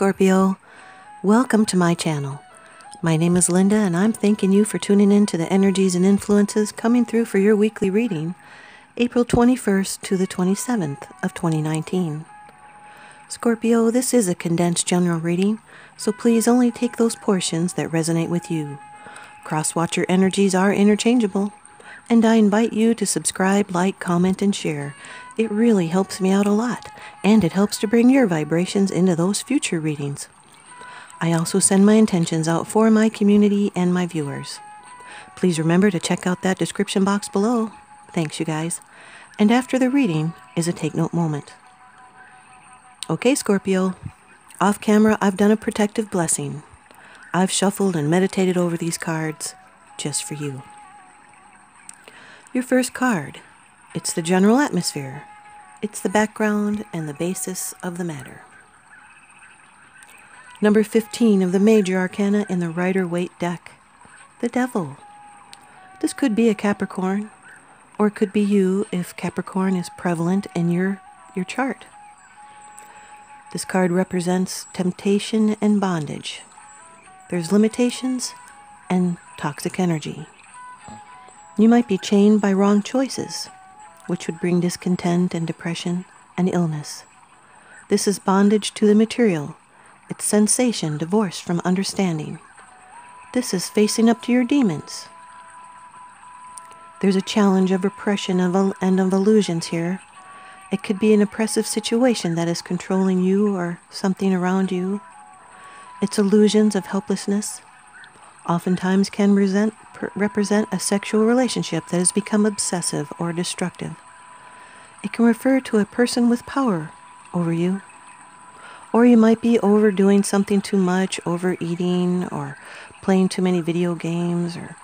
Scorpio. Welcome to my channel. My name is Lynda, and I'm thanking you for tuning in to the energies and influences coming through for your weekly reading, April 21st to the 27th of 2019. Scorpio, this is a condensed general reading, so please only take those portions that resonate with you. Cross-watcher energies are interchangeable, and I invite you to subscribe, like, comment, and share. It really helps me out a lot, and it helps to bring your vibrations into those future readings. I also send my intentions out for my community and my viewers. Please remember to check out that description box below. Thanks, you guys. And after the reading is a take note moment. Okay, Scorpio. Off camera, I've done a protective blessing. I've shuffled and meditated over these cards just for you. Your first card. It's the general atmosphere. It's the background and the basis of the matter. Number 15 of the major arcana in the Rider-Waite deck. The Devil. This could be a Capricorn, or it could be you if Capricorn is prevalent in your chart. This card represents temptation and bondage. There's limitations and toxic energy. You might be chained by wrong choices, which would bring discontent and depression and illness. This is bondage to the material. It's sensation divorced from understanding. This is facing up to your demons. There's a challenge of repression and of illusions here. It could be an oppressive situation that is controlling you or something around you. It's illusions of helplessness. Oftentimes can represent a sexual relationship that has become obsessive or destructive. It can refer to a person with power over you. Or you might be overdoing something too much, overeating, or playing too many video games, or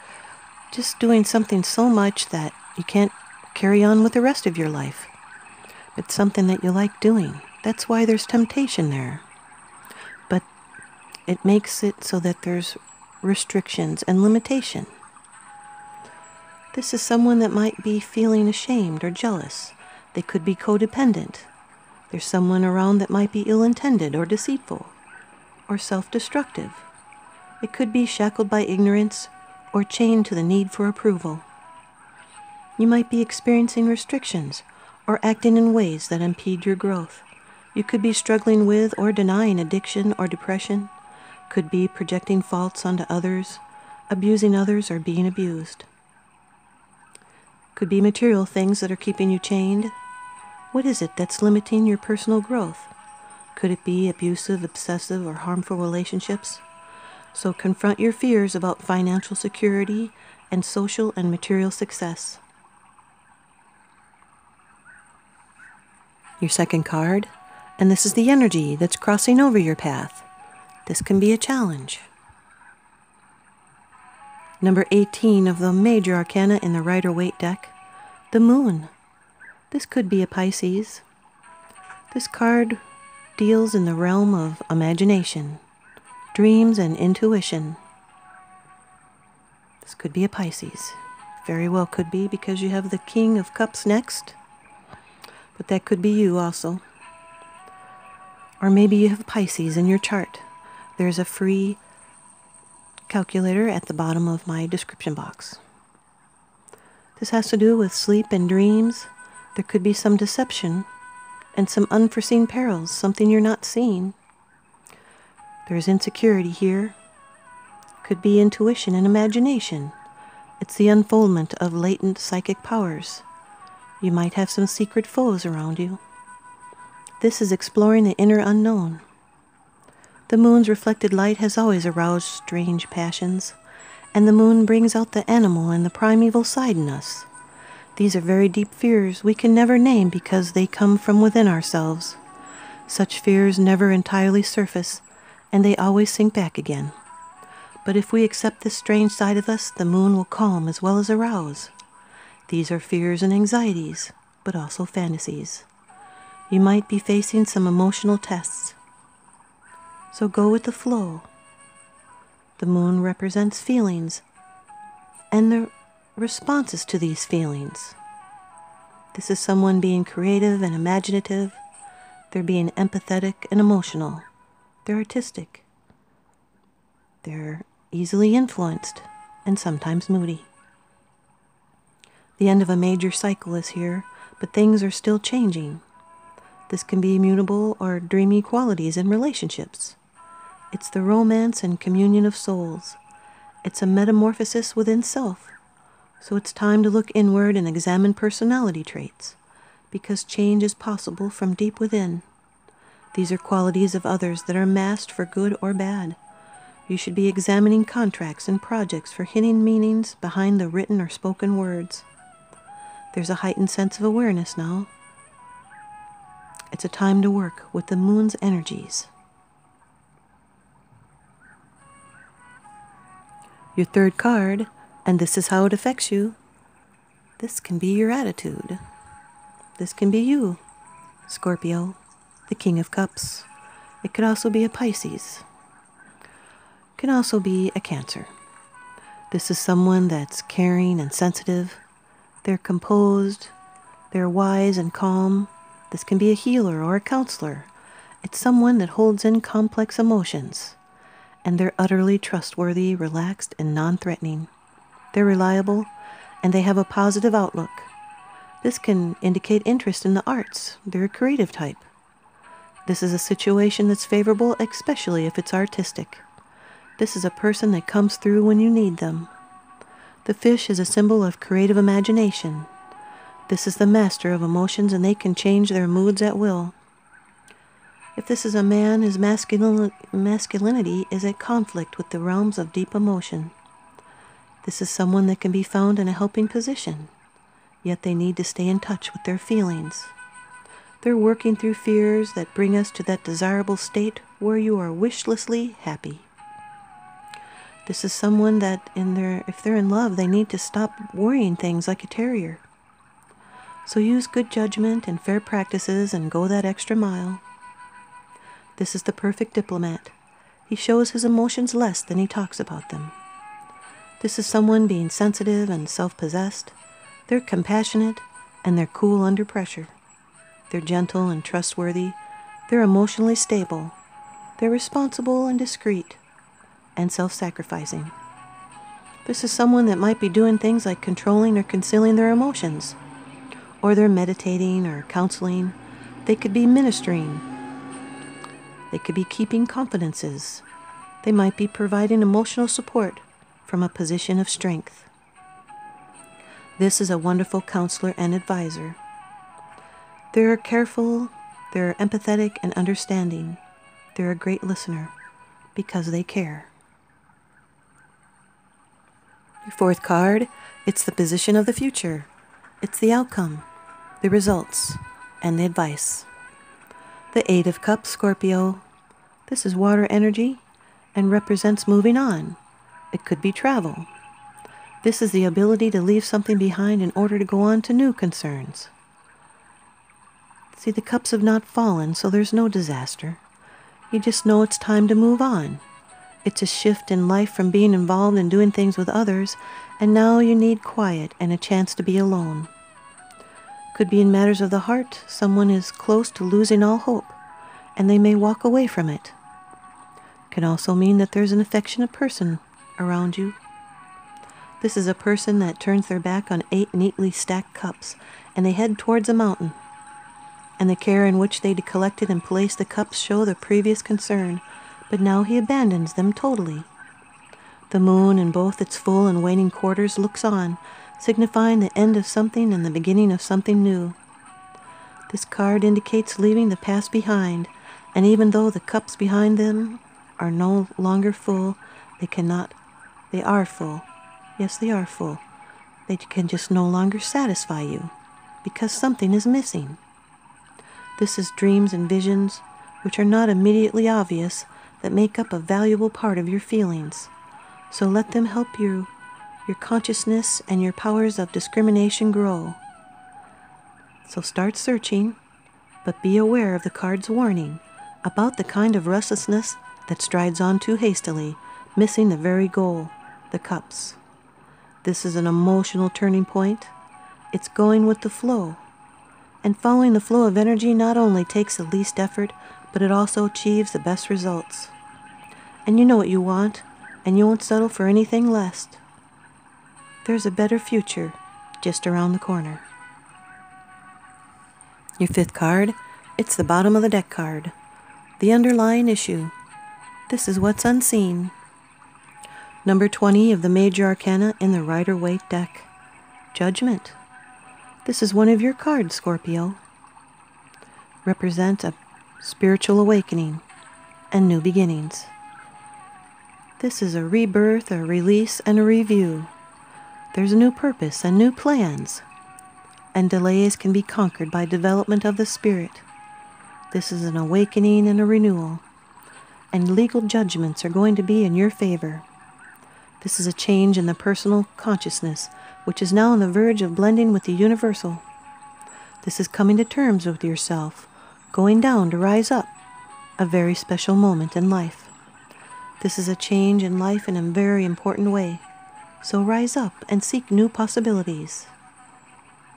just doing something so much that you can't carry on with the rest of your life. It's something that you like doing. That's why there's temptation there. But it makes it so that there's restrictions and limitation. This is someone that might be feeling ashamed or jealous. They could be codependent. There's someone around that might be ill-intended or deceitful or self-destructive. It could be shackled by ignorance or chained to the need for approval. You might be experiencing restrictions or acting in ways that impede your growth. You could be struggling with or denying addiction or depression. Could be projecting faults onto others, abusing others, or being abused. Could be material things that are keeping you chained. What is it that's limiting your personal growth? Could it be abusive, obsessive, or harmful relationships? So confront your fears about financial security and social and material success. Your second card, and this is the energy that's crossing over your path. This can be a challenge. Number 18 of the major arcana in the Rider-Waite deck, the Moon. This could be a Pisces. This card deals in the realm of imagination, dreams, and intuition. This could be a Pisces. Very well could be, because you have the King of Cups next. But that could be you also. Or maybe you have Pisces in your chart. There's a free calculator at the bottom of my description box. This has to do with sleep and dreams. There could be some deception and some unforeseen perils, something you're not seeing. There's insecurity here. Could be intuition and imagination. It's the unfoldment of latent psychic powers. You might have some secret foes around you. This is exploring the inner unknown. The moon's reflected light has always aroused strange passions, and the moon brings out the animal and the primeval side in us. These are very deep fears we can never name because they come from within ourselves. Such fears never entirely surface, and they always sink back again. But if we accept this strange side of us, the moon will calm as well as arouse. These are fears and anxieties, but also fantasies. You might be facing some emotional tests. So go with the flow. The moon represents feelings and the responses to these feelings. This is someone being creative and imaginative. They're being empathetic and emotional. They're artistic. They're easily influenced and sometimes moody. The end of a major cycle is here, but things are still changing. This can be immutable or dreamy qualities in relationships. It's the romance and communion of souls. It's a metamorphosis within self. So it's time to look inward and examine personality traits, because change is possible from deep within. These are qualities of others that are masked for good or bad. You should be examining contracts and projects for hidden meanings behind the written or spoken words. There's a heightened sense of awareness now. It's a time to work with the moon's energies. Your third card, and this is how it affects you. This can be your attitude. This can be you, Scorpio, the King of Cups. It could also be a Pisces. It can also be a Cancer. This is someone that's caring and sensitive. They're composed. They're wise and calm. This can be a healer or a counselor. It's someone that holds in complex emotions. And they're utterly trustworthy, relaxed, and non-threatening. They're reliable, and they have a positive outlook. This can indicate interest in the arts. They're a creative type. This is a situation that's favorable, especially if it's artistic. This is a person that comes through when you need them. The fish is a symbol of creative imagination. This is the master of emotions, and they can change their moods at will. If this is a man, his masculinity is at conflict with the realms of deep emotion. This is someone that can be found in a helping position, yet they need to stay in touch with their feelings. They're working through fears that bring us to that desirable state where you are wishlessly happy. This is someone that, if they're in love, they need to stop worrying things like a terrier. So use good judgment and fair practices and go that extra mile. This is the perfect diplomat. He shows his emotions less than he talks about them. This is someone being sensitive and self-possessed. They're compassionate and they're cool under pressure. They're gentle and trustworthy. They're emotionally stable. They're responsible and discreet and self-sacrificing. This is someone that might be doing things like controlling or concealing their emotions. Or they're meditating or counseling. They could be ministering. They could be keeping confidences. They might be providing emotional support from a position of strength. This is a wonderful counselor and advisor. They're careful, they're empathetic and understanding. They're a great listener because they care. Your fourth card, it's the position of the future. It's the outcome, the results, and the advice. The Eight of Cups, Scorpio. This is water energy and represents moving on. It could be travel. This is the ability to leave something behind in order to go on to new concerns. See, the cups have not fallen, so there's no disaster. You just know it's time to move on. It's a shift in life from being involved in doing things with others, and now you need quiet and a chance to be alone. Could be in matters of the heart. Someone is close to losing all hope, and they may walk away from it. Can also mean that there's an affectionate person around you. This is a person that turns their back on 8 neatly stacked cups, and they head towards a mountain. And the care in which they collected and placed the cups show the previous concern, but now he abandons them totally. The moon in both its full and waning quarters looks on, signifying the end of something and the beginning of something new. This card indicates leaving the past behind, and even though the cups behind them are no longer full, they are full. Yes, they are full. They can just no longer satisfy you, because something is missing. This is dreams and visions, which are not immediately obvious, that make up a valuable part of your feelings. So let them help your consciousness and your powers of discrimination grow. So start searching, but be aware of the card's warning about the kind of restlessness that strides on too hastily, missing the very goal, the cups. This is an emotional turning point. It's going with the flow. And following the flow of energy not only takes the least effort, but it also achieves the best results. And you know what you want, and you won't settle for anything less. There's a better future just around the corner. Your fifth card, it's the bottom of the deck card. The underlying issue. This is what's unseen. Number 20 of the Major Arcana in the Rider-Waite deck. Judgment. This is one of your cards, Scorpio. Represent a spiritual awakening and new beginnings. This is a rebirth, a release, and a review. There's a new purpose and new plans, and delays can be conquered by development of the spirit. This is an awakening and a renewal, and legal judgments are going to be in your favor. This is a change in the personal consciousness, which is now on the verge of blending with the universal. This is coming to terms with yourself, going down to rise up, a very special moment in life. This is a change in life in a very important way, so rise up and seek new possibilities.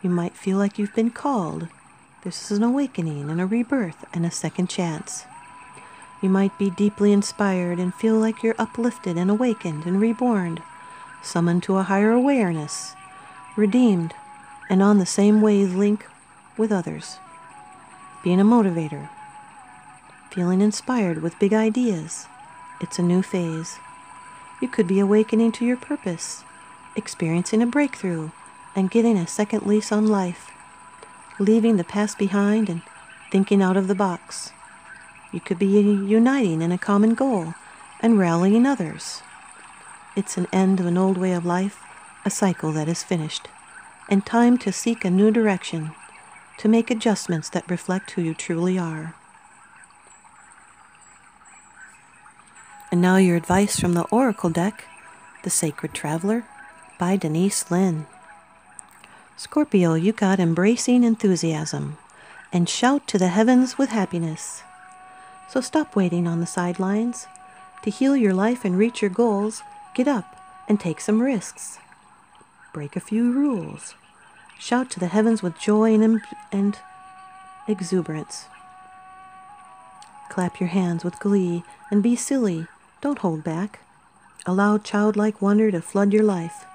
You might feel like you've been called. This is an awakening and a rebirth and a second chance. You might be deeply inspired and feel like you're uplifted and awakened and reborn, summoned to a higher awareness, redeemed, and on the same wavelength with others. Being a motivator, feeling inspired with big ideas. It's a new phase. You could be awakening to your purpose, experiencing a breakthrough, and getting a second lease on life, leaving the past behind and thinking out of the box. You could be uniting in a common goal and rallying others. It's an end of an old way of life, a cycle that is finished, and time to seek a new direction, to make adjustments that reflect who you truly are. And now your advice from the Oracle deck, The Sacred Traveler, by Denise, Linn. Scorpio, you got embracing enthusiasm, and shout to the heavens with happiness. So stop waiting on the sidelines. To heal your life and reach your goals, get up and take some risks. Break a few rules. Shout to the heavens with joy and exuberance. Clap your hands with glee and be silly. Don't hold back. Allow childlike wonder to flood your life.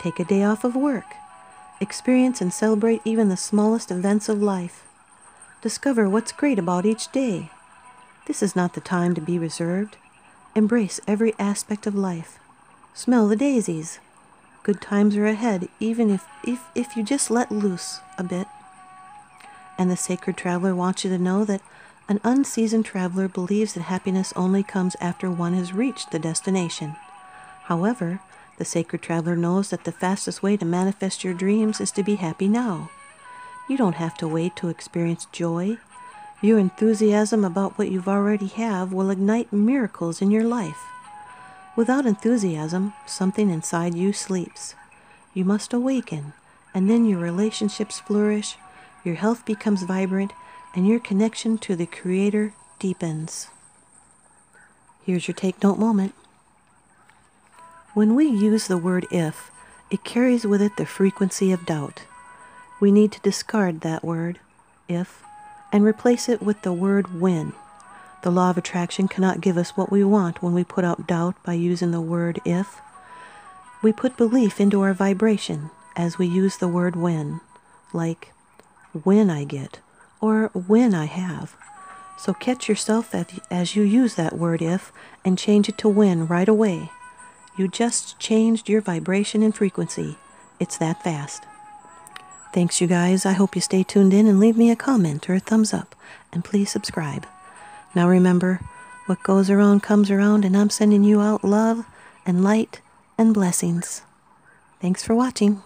Take a day off of work. Experience and celebrate even the smallest events of life. Discover what's great about each day. This is not the time to be reserved. Embrace every aspect of life. Smell the daisies. Good times are ahead, even if you just let loose a bit. And the Sacred Traveler wants you to know that an unseasoned traveler believes that happiness only comes after one has reached the destination. However, the Sacred Traveler knows that the fastest way to manifest your dreams is to be happy now. You don't have to wait to experience joy. Your enthusiasm about what you already have will ignite miracles in your life. Without enthusiasm, something inside you sleeps. You must awaken, and then your relationships flourish, your health becomes vibrant, and your connection to the Creator deepens. Here's your take note moment. When we use the word if, it carries with it the frequency of doubt. We need to discard that word, if, and replace it with the word when. The law of attraction cannot give us what we want when we put out doubt by using the word if. We put belief into our vibration as we use the word when, like when I get, or when I have. So catch yourself as you use that word if and change it to when right away. You just changed your vibration and frequency. It's that fast. Thanks, you guys. I hope you stay tuned in and leave me a comment or a thumbs up. And please subscribe. Now remember, what goes around comes around, and I'm sending you out love and light and blessings. Thanks for watching.